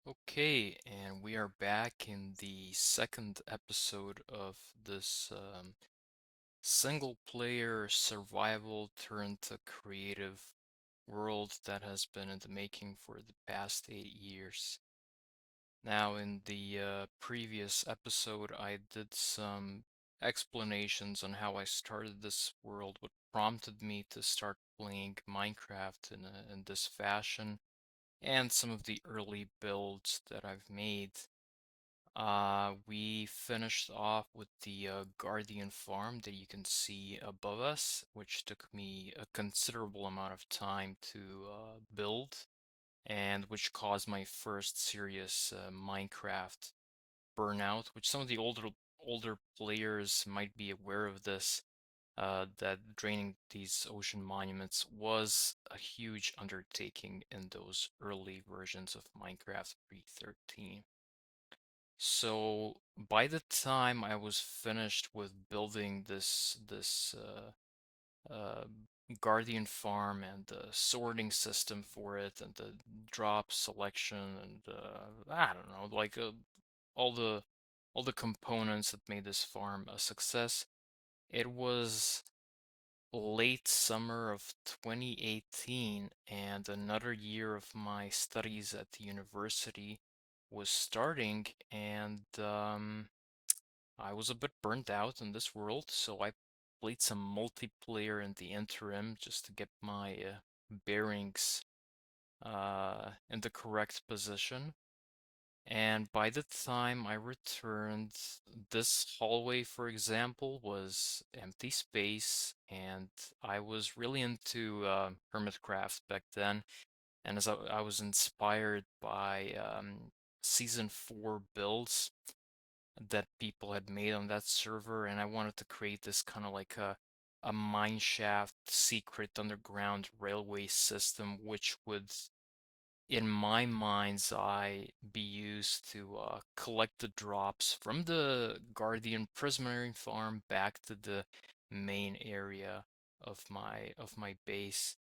Okay, and we are back in the second episode of this single player survival turned to creative world that has been in the making for the past 8 years. Now, in the previous episode, I did some explanations on how I started this world, what prompted me to start playing Minecraft in this fashion, and some of the early builds that I've made. We finished off with the Guardian farm that you can see above us, which took me a considerable amount of time to build, and which caused my first serious Minecraft burnout, which some of the older players might be aware of this, that draining these ocean monuments was a huge undertaking in those early versions of Minecraft 3.13. So by the time I was finished with building this Guardian farm and the sorting system for it and the drop selection and I don't know, like all the all the components that made this farm a success, it was late summer of 2018, and another year of my studies at the university was starting, and I was a bit burnt out in this world, so I played some multiplayer in the interim just to get my bearings in the correct position. And by the time I returned, this hallway, for example, was empty space, and I was really into Hermitcraft back then. And as I was inspired by Season 4 builds that people had made on that server, and I wanted to create this kind of like a mineshaft secret underground railway system, which would in my mind's eye be used to collect the drops from the Guardian Prisonering Farm back to the main area of my base.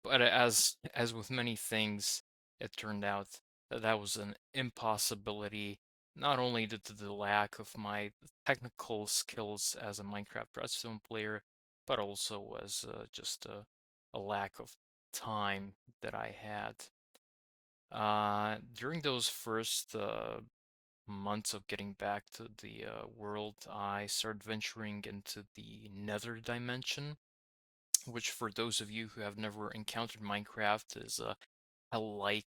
But as with many things, it turned out that that was an impossibility, not only due to the lack of my technical skills as a Minecraft Redstone player, but also as just a lack of time that I had. During those first months of getting back to the world, I started venturing into the Nether dimension, which, for those of you who have never encountered Minecraft, is a like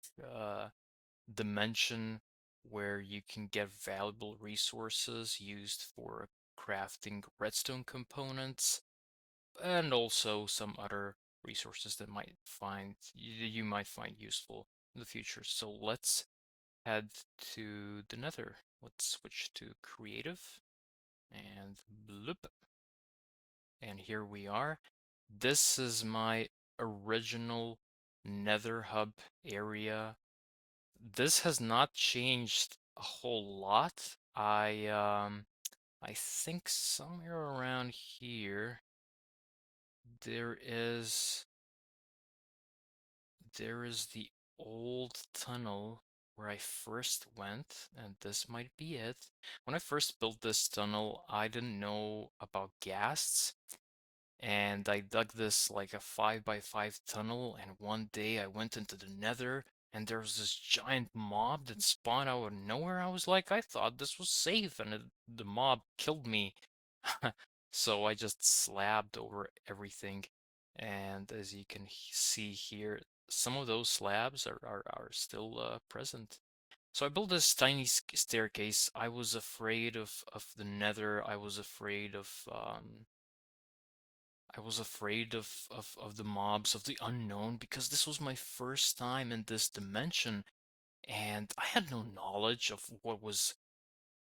dimension where you can get valuable resources used for crafting redstone components, and also some other resources that you might find useful in the future. So let's head to the Nether. Let's switch to creative and bloop. And here we are. This is my original Nether hub area. This has not changed a whole lot. I think somewhere around here there is there is the old tunnel where I first went, and this might be it. When I first built this tunnel, I didn't know about ghasts, and I dug this like a 5 by 5 tunnel, and one day I went into the Nether, and there was this giant mob that spawned out of nowhere. I was like, I thought this was safe, and the mob killed me. So I just slabbed over everything, and as you can see here, some of those slabs are still present. So I built this tiny staircase. I was afraid of the Nether. I was afraid of the mobs, of the unknown, because this was my first time in this dimension, and I had no knowledge of what was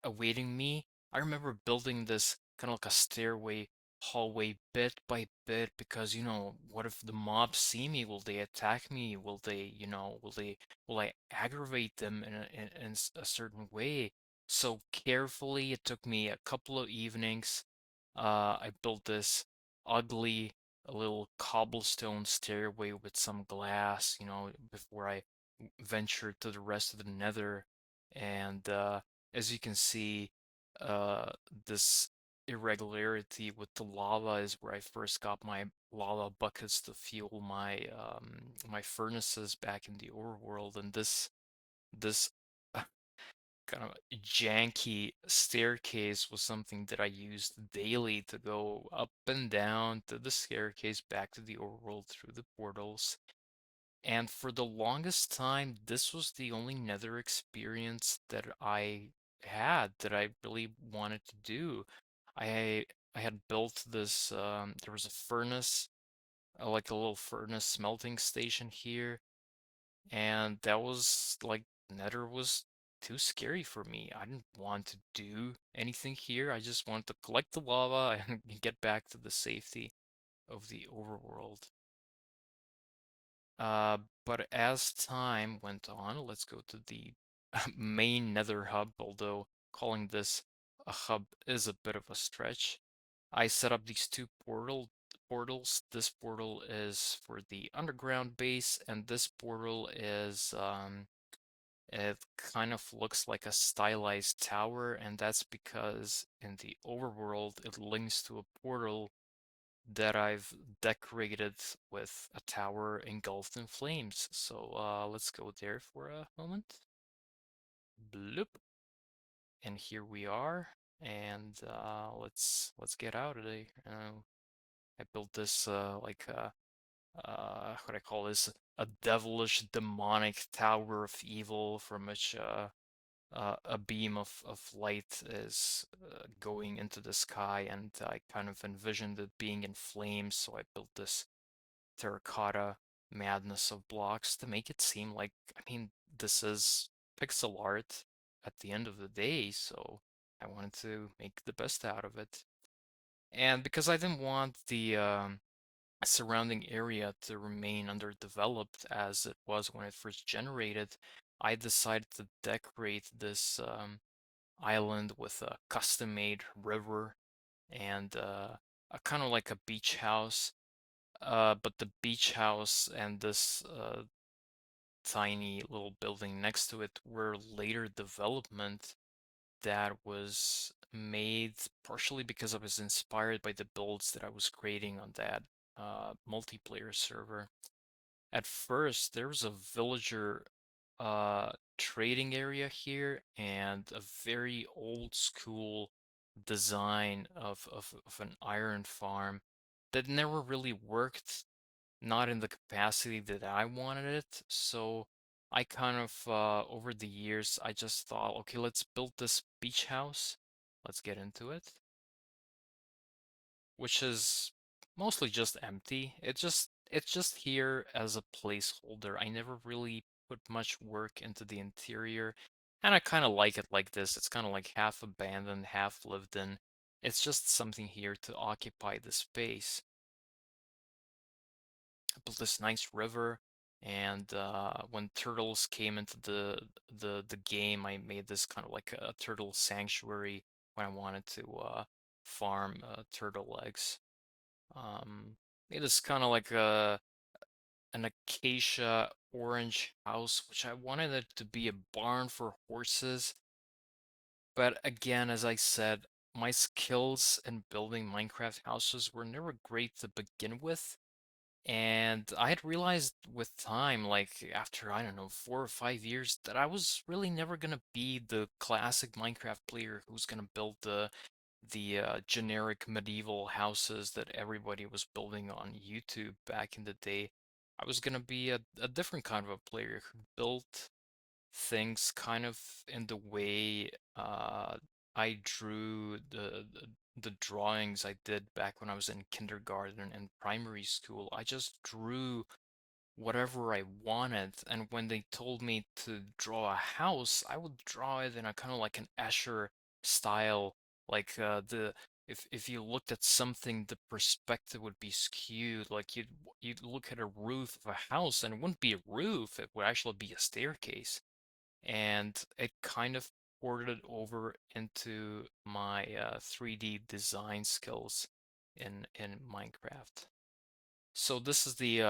awaiting me. I remember building this kind of like a stairway hallway bit by bit because, what if the mobs see me? Will they attack me? Will I aggravate them in a certain way? So carefully, it took me a couple of evenings. I built this ugly, a little cobblestone stairway with some glass, before I venture to the rest of the Nether, and as you can see, uh, this irregularity with the lava is where I first got my lava buckets to fuel my furnaces back in the overworld, and this kind of janky staircase was something that I used daily to go up and down to the staircase back to the overworld through the portals. And for the longest time, this was the only Nether experience that I had that I really wanted to do. I I had built this, there was a furnace, like a little furnace smelting station here, and that was like Nether was too scary for me. I didn't want to do anything here. I just wanted to collect the lava and get back to the safety of the overworld. Uh, but as time went on, let's go to the main Nether hub, although calling this a hub is a bit of a stretch. I set up these two portals. This portal is for the underground base, and this portal is it kind of looks like a stylized tower, and that's because in the overworld it links to a portal that I've decorated with a tower engulfed in flames. So let's go there for a moment. Bloop. And here we are. And let's get out of there. I built this what I call this, a devilish demonic tower of evil from which a beam of light is going into the sky, and I kind of envisioned it being in flames, so I built this terracotta madness of blocks to make it seem like, I mean, this is pixel art at the end of the day, so I wanted to make the best out of it. And because I didn't want the surrounding area to remain underdeveloped as it was when it first generated, I decided to decorate this island with a custom-made river and a kind of like a beach house. But the beach house and this tiny little building next to it were later development that was made partially because I was inspired by the builds that I was creating on that multiplayer server. At first, there was a villager trading area here and a very old school design of an iron farm that never really worked, not in the capacity that I wanted it. So I kind of, over the years, I just thought, okay, let's build this beach house. Let's get into it, which is mostly just empty. It's just here as a placeholder. I never really put much work into the interior, and I kind of like it like this. It's kind of like half abandoned, half lived in. It's just something here to occupy the space. I built this nice river, and when turtles came into the game, I made this kind of like a turtle sanctuary when I wanted to farm turtle eggs. It is kind of like an acacia orange house, which I wanted it to be a barn for horses. But again, as I said, my skills in building Minecraft houses were never great to begin with. And I had realized with time, like after, I don't know, 4 or 5 years, that I was really never gonna be the classic Minecraft player who's gonna build the generic medieval houses that everybody was building on YouTube back in the day. I was gonna be a different kind of a player who built things kind of in the way I drew the drawings I did back when I was in kindergarten and primary school. I just drew whatever I wanted, and when they told me to draw a house, I would draw it in a kind of like an Escher style, like the if you looked at something, the perspective would be skewed. Like you'd look at a roof of a house, and it wouldn't be a roof; it would actually be a staircase, and it kind of ported over into my 3D design skills in Minecraft. So this is the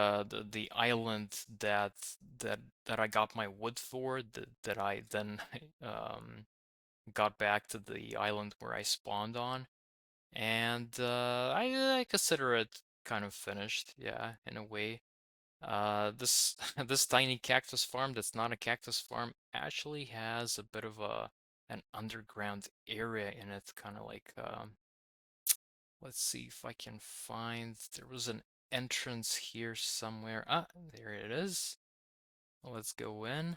island that that I got my wood for, that I then um got back to the island where I spawned on, and I consider it kind of finished, yeah, in a way. This this tiny cactus farm that's not a cactus farm actually has a bit of a an underground area in it, kind of like let's see if I can find. There was an entrance here somewhere. Ah, there it is. Let's go in.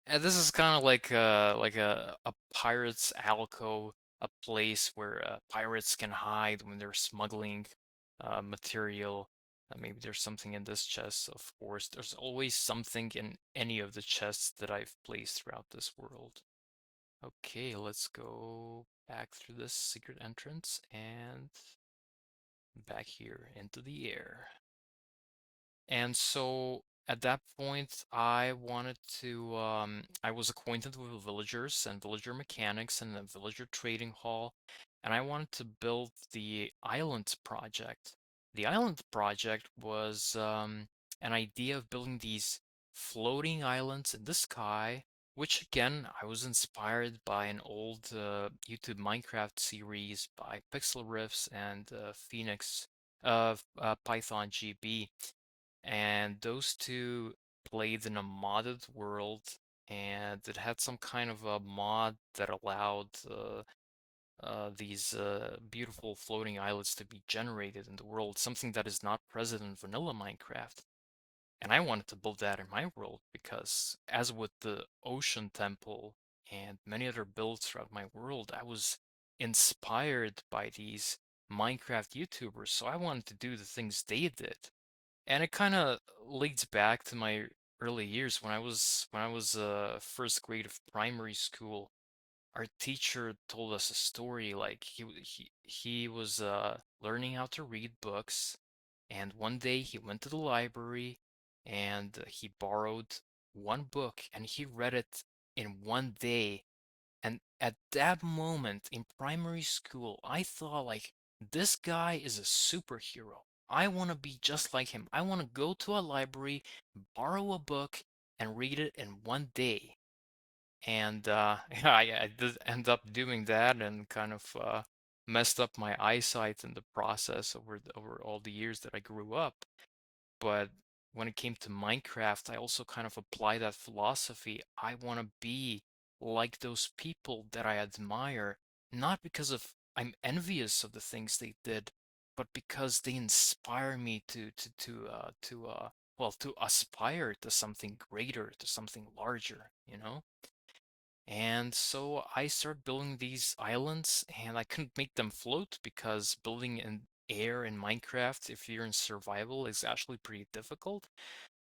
And this is kind of like a pirate's alcove, a place where pirates can hide when they're smuggling material. Maybe there's something in this chest, of course. There's always something in any of the chests that I've placed throughout this world. Okay, let's go back through this secret entrance and back here into the air. And so at that point, I wanted to, I was acquainted with villagers and villager mechanics and the villager trading hall, and I wanted to build the island project. The island project was an idea of building these floating islands in the sky, which again, I was inspired by an old YouTube Minecraft series by Pixel Riffs and Phoenix Python GB, and those two played in a modded world, and it had some kind of a mod that allowed these beautiful floating islets to be generated in the world, something that is not present in vanilla Minecraft. And I wanted to build that in my world because, as with the Ocean Temple and many other builds throughout my world, I was inspired by these Minecraft YouTubers, so I wanted to do the things they did. And it kind of leads back to my early years when I was first grade of primary school. Our teacher told us a story like he was learning how to read books, and one day he went to the library and he borrowed one book and he read it in one day, and at that moment in primary school, I thought like, this guy is a superhero. I want to be just like him. I want to go to a library, borrow a book, and read it in one day. And yeah, I did end up doing that and kind of messed up my eyesight in the process over all the years that I grew up. But when it came to Minecraft, I also kind of apply that philosophy. I want to be like those people that I admire, not because of I'm envious of the things they did, but because they inspire me well, to aspire to something greater, to something larger, you know? And so I started building these islands, and I couldn't make them float because building in air in Minecraft, if you're in survival, is actually pretty difficult.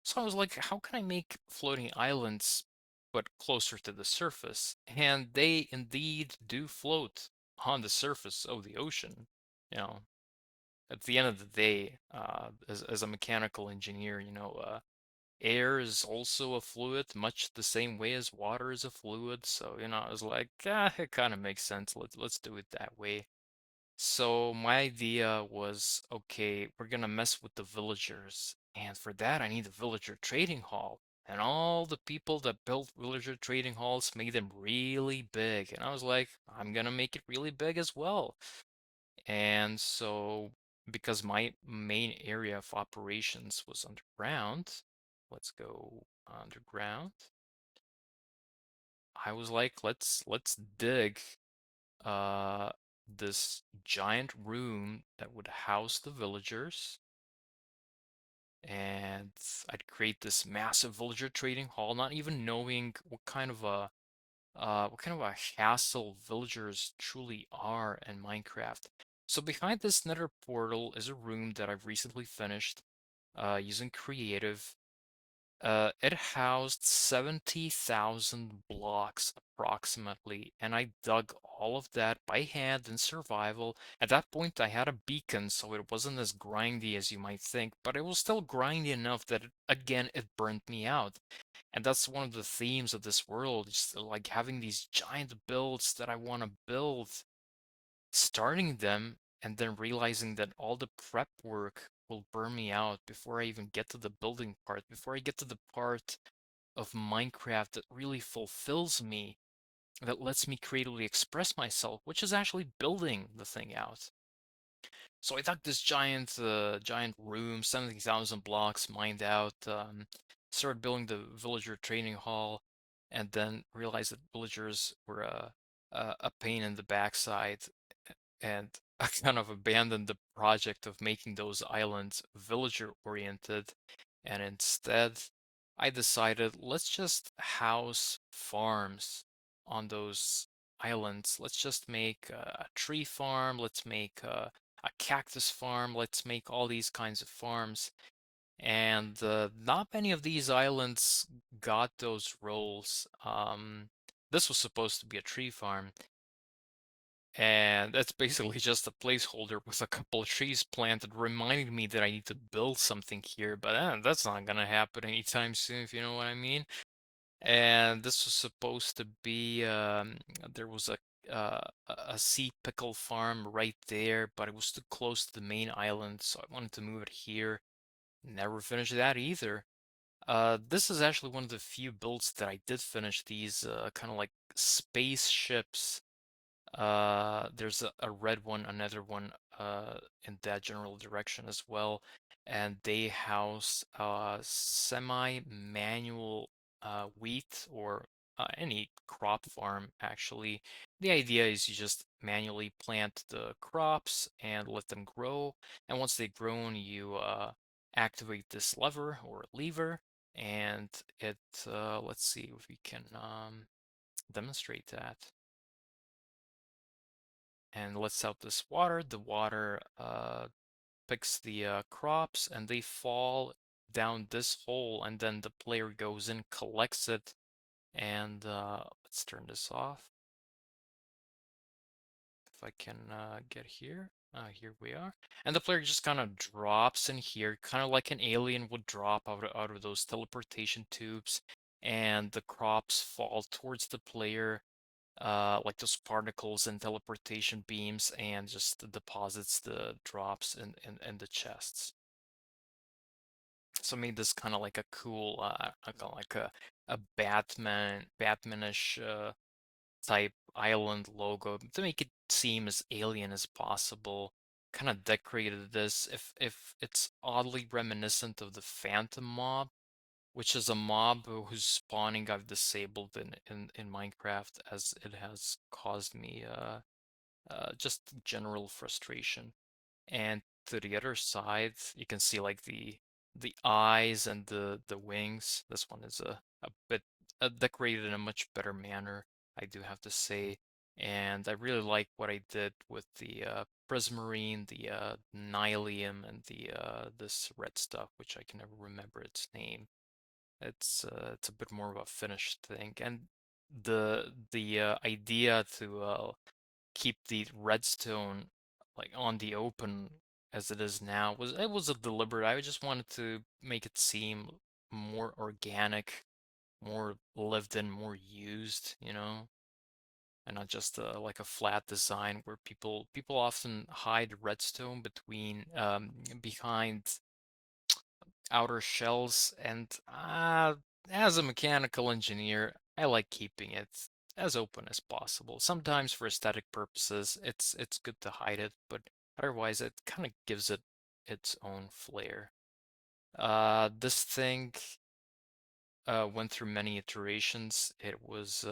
So I was like, how can I make floating islands but closer to the surface? And they indeed do float on the surface of the ocean. You know, at the end of the day, as a mechanical engineer, air is also a fluid, much the same way as water is a fluid. So, I was like, it kind of makes sense. Let's do it that way. So my idea was, okay, we're gonna mess with the villagers, and for that I need a villager trading hall. And all the people that built villager trading halls made them really big. And I was like, I'm gonna make it really big as well. And so, because my main area of operations was underground, let's go underground. I was like, let's dig uh this giant room that would house the villagers, and I'd create this massive villager trading hall, not even knowing what kind of a hassle villagers truly are in Minecraft. So behind this nether portal is a room that I've recently finished using creative. It housed 70,000 blocks approximately, and I dug all of that by hand in survival. At that point, I had a beacon, so it wasn't as grindy as you might think, but it was still grindy enough that, again, it burnt me out. And that's one of the themes of this world, is like having these giant builds that I want to build, starting them, and then realizing that all the prep work will burn me out before I even get to the building part, before I get to the part of Minecraft that really fulfills me, that lets me creatively express myself, which is actually building the thing out. So I dug this giant room, 70,000 blocks mined out, started building the villager training hall, and then realized that villagers were a pain in the backside, and I kind of abandoned the project of making those islands villager oriented, and instead I decided let's just house farms on those islands. Let's just make a tree farm, let's make a cactus farm, let's make all these kinds of farms. And not many of these islands got those roles. This was supposed to be a tree farm, and that's basically just a placeholder with a couple of trees planted, reminding me that I need to build something here, but that's not gonna happen anytime soon, if you know what I mean. And this was supposed to be, there was a sea pickle farm right there, but it was too close to the main island, so I wanted to move it here. Never finished that either. This is actually one of the few builds that I did finish, these kind of like spaceships. There's a red one, another one in that general direction as well, and they house semi-manual wheat or any crop farm actually. The idea is you just manually plant the crops and let them grow, and once they've grown, you activate this lever or lever, and it let's see if we can demonstrate that, and lets out this water. The water picks the crops and they fall down this hole, and then the player goes in, collects it, and let's turn this off. If I can get here. Here we are. And the player just kind of drops in here, kind of like an alien would drop out of those teleportation tubes, and the crops fall towards the player like those particles and teleportation beams, and just deposits the drops in the chests. So I made this kind of like a cool, like a Batmanish type island logo to make it seem as alien as possible. Kind of decorated this. If it's oddly reminiscent of the Phantom mob, which is a mob whose spawning I've disabled in Minecraft, as it has caused me just general frustration. And to the other side, you can see like the eyes and the wings. This one is a bit decorated in a much better manner, I do have to say. And I really like what I did with the prismarine, the nylium, and the this red stuff, which I can never remember its name. It's a bit more of a finished thing, and the idea to keep the redstone like on the open as it is now was a deliberate. I just wanted to make it seem more organic, more lived in, more used, you know, and not just like a flat design where people often hide redstone between behind outer shells, and as a mechanical engineer, I like keeping it as open as possible. Sometimes for aesthetic purposes, it's good to hide it, but otherwise it kind of gives it its own flair. This thing went through many iterations. It was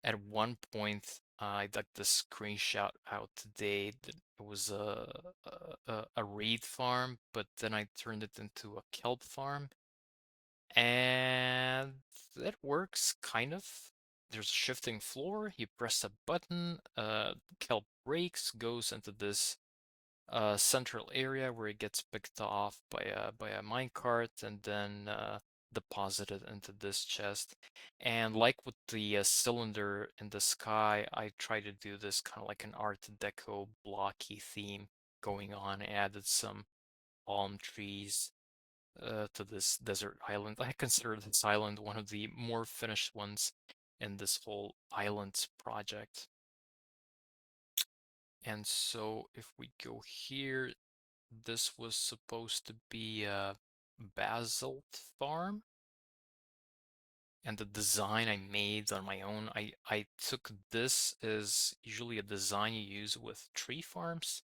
at one point I dug this screenshot out today that it was a reed farm, but then I turned it into a kelp farm, and it works kind of. There's a shifting floor. You press a button, kelp breaks, goes into this central area where it gets picked off by a minecart, and then deposited into this chest. And like with the cylinder in the sky, I try to do this kind of like an Art Deco blocky theme going on. I added some palm trees to this desert island. I consider this island one of the more finished ones in this whole islands project. And so if we go here, this was supposed to be a basalt farm, and the design I made on my own, I took this as usually a design you use with tree farms,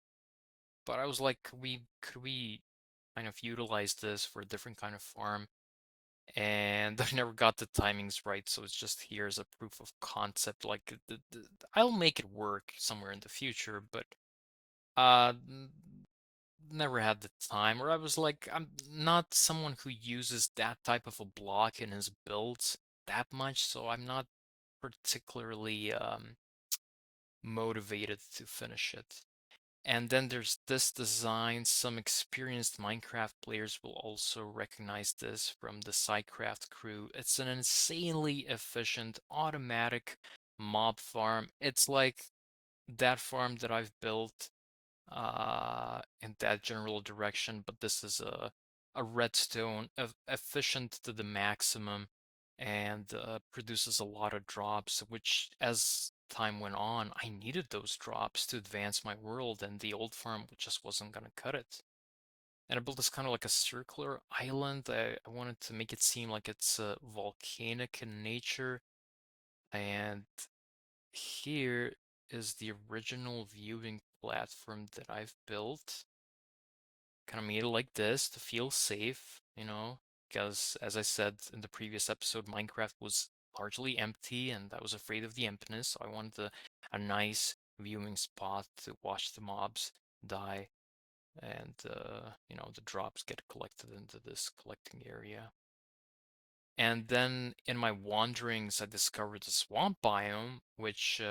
but I was like, could we kind of utilize this for a different kind of farm? And I never got the timings right, so it's just here as a proof of concept. Like, I'll make it work somewhere in the future, but uh, never had the time. Or I was like, I'm not someone who uses that type of a block in his builds that much, so I'm not particularly motivated to finish it. And then there's this design. Some experienced Minecraft players will also recognize this from the SciCraft crew. It's an insanely efficient automatic mob farm. It's like that farm that I've built in that general direction, but this is a redstone efficient to the maximum and produces a lot of drops, which as time went on, I needed those drops to advance my world, and the old farm just wasn't gonna cut it. And I built this kind of like a circular island. I wanted to make it seem like it's volcanic in nature, and here is the original viewing platform that I've built. Kind of made it like this to feel safe, because as I said in the previous episode, Minecraft was largely empty and I was afraid of the emptiness, so I wanted a nice viewing spot to watch the mobs die and the drops get collected into this collecting area. And then in my wanderings, I discovered the swamp biome, which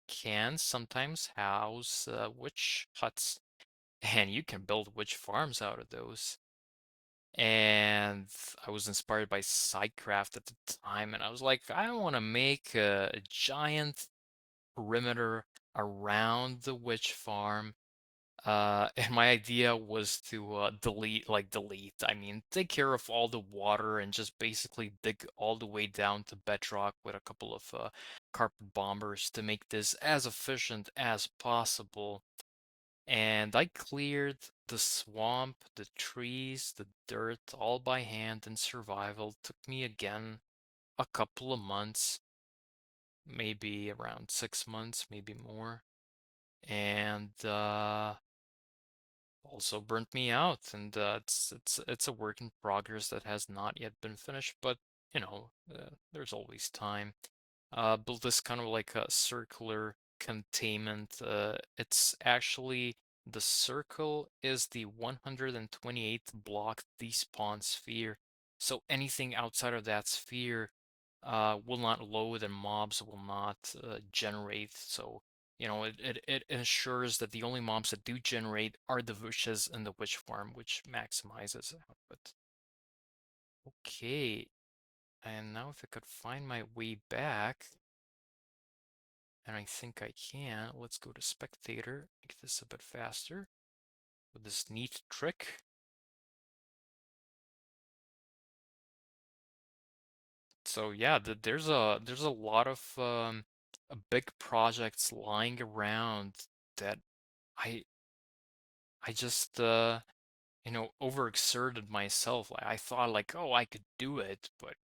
can sometimes house witch huts, and you can build witch farms out of those. And I was inspired by SciCraft at the time, and I was like, I want to make a giant perimeter around the witch farm. And my idea was to I mean, take care of all the water and just basically dig all the way down to bedrock with a couple of carpet bombers to make this as efficient as possible. And I cleared the swamp, the trees, the dirt, all by hand in survival. Took me again a couple of months, maybe around 6 months, maybe more. And also burnt me out. And it's a work in progress that has not yet been finished, but there's always time. Built this kind of like a circular containment. It's actually the circle is the 128th block despawn sphere. So anything outside of that sphere will not load and mobs will not generate. So, it ensures that the only mobs that do generate are the witches in the witch farm, which maximizes output. Okay, and now if I could find my way back. And I think I can. Let's go to spectator, make this a bit faster with this neat trick. So yeah, there's a lot of big projects lying around that I I just overexerted myself. Like I thought like, oh, I could do it, but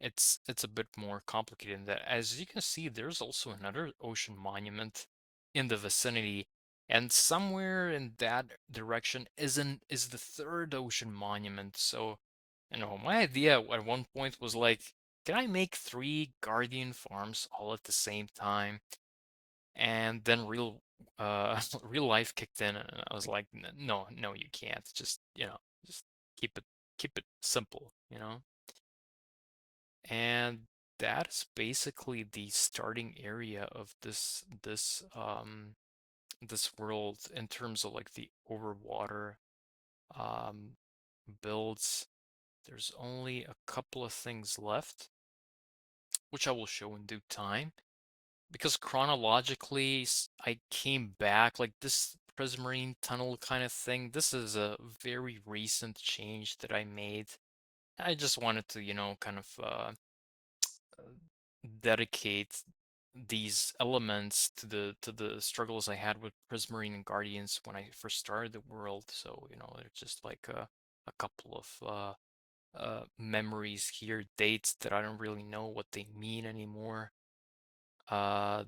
it's a bit more complicated than that. As you can see, there's also another ocean monument in the vicinity, and somewhere in that direction is the third ocean monument. So, my idea at one point was like, can I make three guardian farms all at the same time? And then real life kicked in, and I was like, No, no, you can't. Just keep it keep it simple. And that is basically the starting area of this world in terms of like the overwater um builds. There's only a couple of things left, which I will show in due time. Because chronologically, I came back like this Prismarine tunnel kind of thing. This is a very recent change that I made. I just wanted to, kind of dedicate these elements to the struggles I had with Prismarine and Guardians when I first started the world. So, you know, it's just like a couple of memories here, dates that I don't really know what they mean anymore.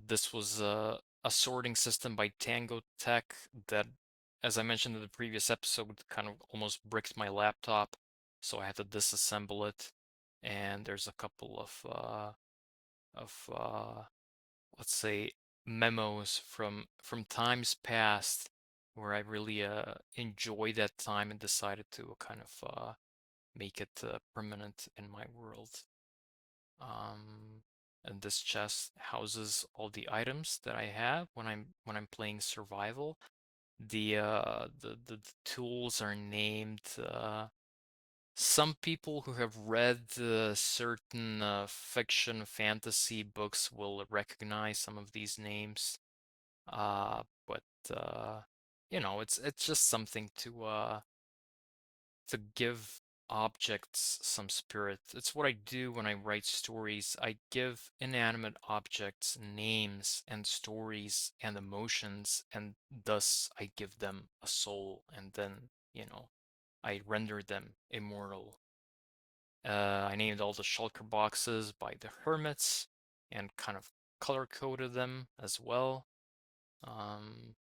This was a sorting system by Tango Tech that, as I mentioned in the previous episode, kind of almost bricked my laptop, so I had to disassemble it. And there's a couple of let's say memos from times past where I really enjoyed that time and decided to kind of make it permanent in my world. Um, and this chest houses all the items that I have when I'm playing survival. The tools are named. Some people who have read certain fiction fantasy books will recognize some of these names. But you know, it's just something to give objects some spirit. It's what I do when I write stories. I give inanimate objects names and stories and emotions, and thus I give them a soul, and then, you know, I render them immortal. I named all the shulker boxes by the hermits and kind of color coded them as well. Um,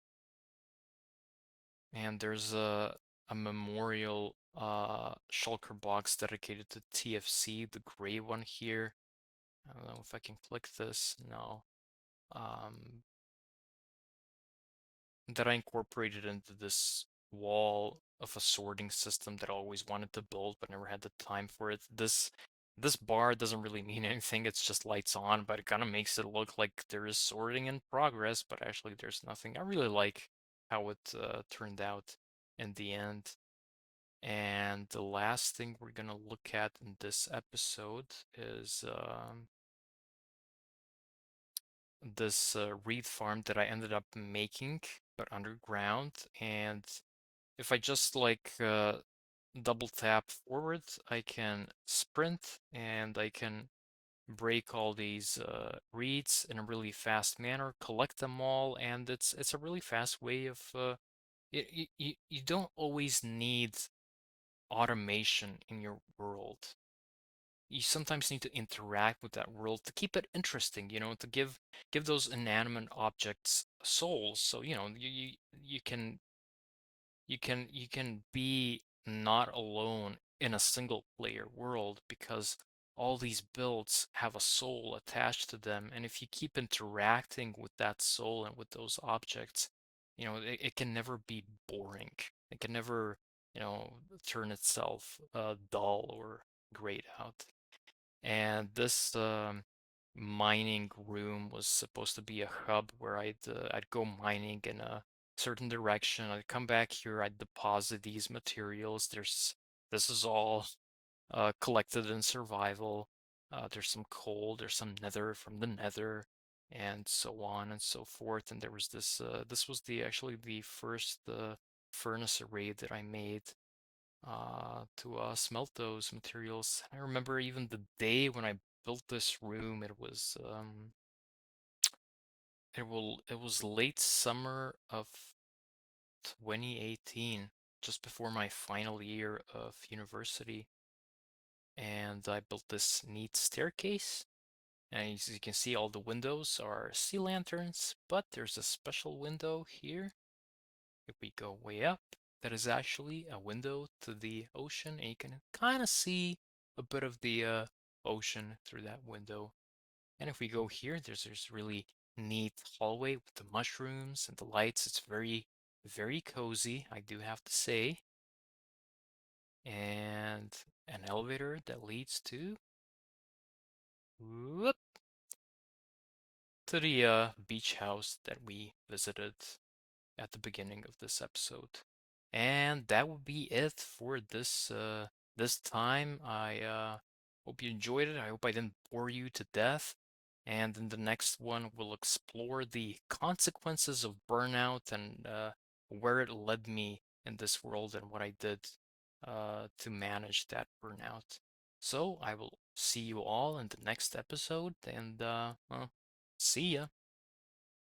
and there's a memorial shulker box dedicated to TFC, the gray one here. I don't know if I can click this. No. Um, that I incorporated into this wall of a sorting system that I always wanted to build but never had the time for it. This bar doesn't really mean anything, it's just lights on, but it kind of makes it look like there is sorting in progress, but actually there's nothing. I really like how it turned out in the end. And the last thing we're gonna look at in this episode is this reed farm that I ended up making, but underground. And if I just like double tap forward, I can sprint and I can break all these reeds in a really fast manner, collect them all, and it's a really fast way of you don't always need automation in your world. You sometimes need to interact with that world to keep it interesting, you know, to give those inanimate objects souls. So, you know, you can be not alone in a single player world because all these builds have a soul attached to them, and if you keep interacting with that soul and with those objects, you know, it can never be boring. It can never, you know, turn itself dull or grayed out. And this mining room was supposed to be a hub where I'd go mining in a certain direction. I'd come back here, I'd deposit these materials. This is all collected in survival. There's some coal, there's some nether from the nether, and so on and so forth. And there was this. This was the actually the first furnace array that I made to smelt those materials. I remember even the day when I built this room. It was late summer of 2018, just before my final year of university, and I built this neat staircase. And as you can see, all the windows are sea lanterns, but there's a special window here. If we go way up, that is actually a window to the ocean, and you can kind of see a bit of the ocean through that window. And if we go here, there's this really neat hallway with the mushrooms and the lights. It's very, very cozy, I do have to say. And an elevator that leads whoop, to the beach house that we visited at the beginning of this episode. And that would be it for this time. I hope you enjoyed it. I hope I didn't bore you to death. And in the next one, we'll explore the consequences of burnout and where it led me in this world and what I did to manage that burnout. So I will see you all in the next episode, and well, See ya.